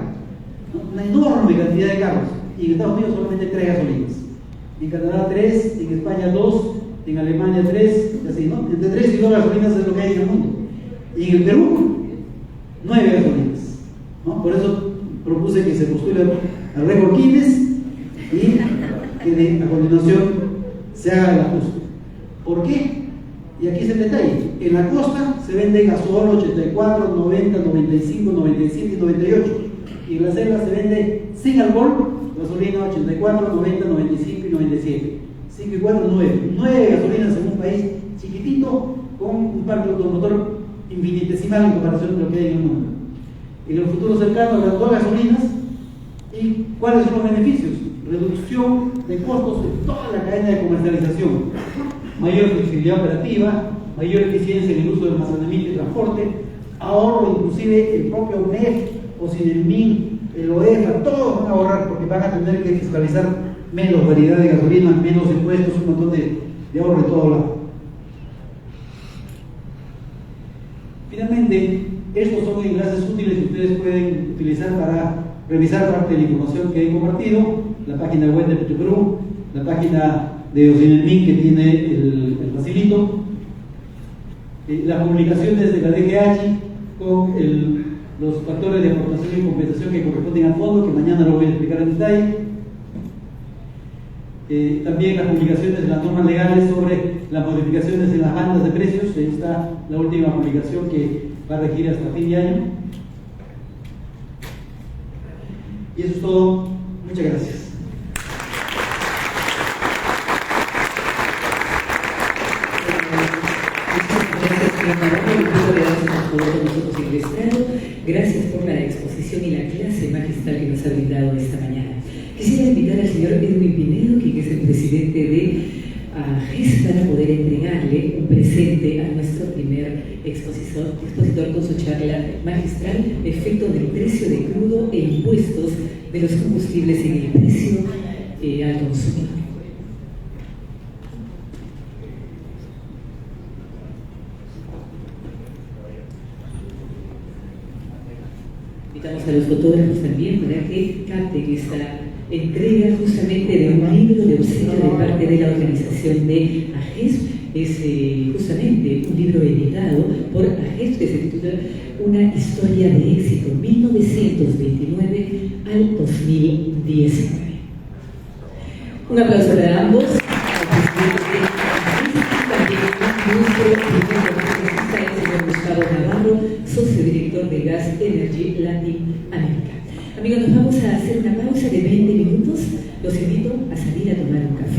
¿no? Una enorme cantidad de carros. Y en Estados Unidos solamente 3 gasolinas. En Canadá 3, en España 2, en Alemania 3, y así, ¿no? Entre 3 y 2 gasolinas es lo que hay en el mundo. Y en el Perú, 9 gasolinas, ¿no? Por eso propuse que se postule al récord Guinness y que a continuación se haga el ajuste. ¿Por qué? Y aquí es el detalle. En la costa se vende gasol 84, 90, 95, 97 y 98. Y en la selva se vende sin alcohol gasolina 84, 90, 95 y 97. 5 y 4, 9. 9 gasolinas en un país chiquitito con un parque automotor infinitesimal en comparación con lo que hay en el mundo. En el futuro cercano habrá 2 gasolinas. ¿Y cuáles son los beneficios? Reducción de costos de toda la cadena de comercialización, mayor flexibilidad operativa, mayor eficiencia en el uso de almacenamiento y transporte, ahorro, inclusive el propio MEF o Sinelmin, el OEFA, todos van a ahorrar porque van a tener que fiscalizar menos variedad de gasolina, menos impuestos, un montón de ahorro de todo lado. Finalmente, estos son enlaces útiles que ustedes pueden utilizar para revisar parte de la información que he compartido, la página web de Petroperú, la página de Osinelmin que tiene el facilito, las publicaciones de la DGH con los factores de aportación y compensación que corresponden al fondo, que mañana lo voy a explicar en detalle. También las publicaciones de las normas legales sobre las modificaciones en las bandas de precios. Ahí está la última publicación que va a regir hasta fin de año. Y eso es todo. Muchas gracias. Gracias por la exposición y la clase magistral que nos ha brindado esta mañana. Quisiera invitar al señor Edwin Pinedo, quien es el presidente de AGES, para poder entregarle un presente a nuestro primer expositor con su charla magistral, efecto del precio de crudo e impuestos de los combustibles en el precio al consumidor. Invitamos a los fotógrafos también para que capten esta entrega justamente de un libro de obsequio de parte de la organización de AGES. Es justamente un libro editado por AGES que se titula Una historia de éxito 1929 al 2019. Un aplauso para ambos. Gustavo Navarro, socio director de Gas Energy Latin America. Amigos, nos vamos a hacer una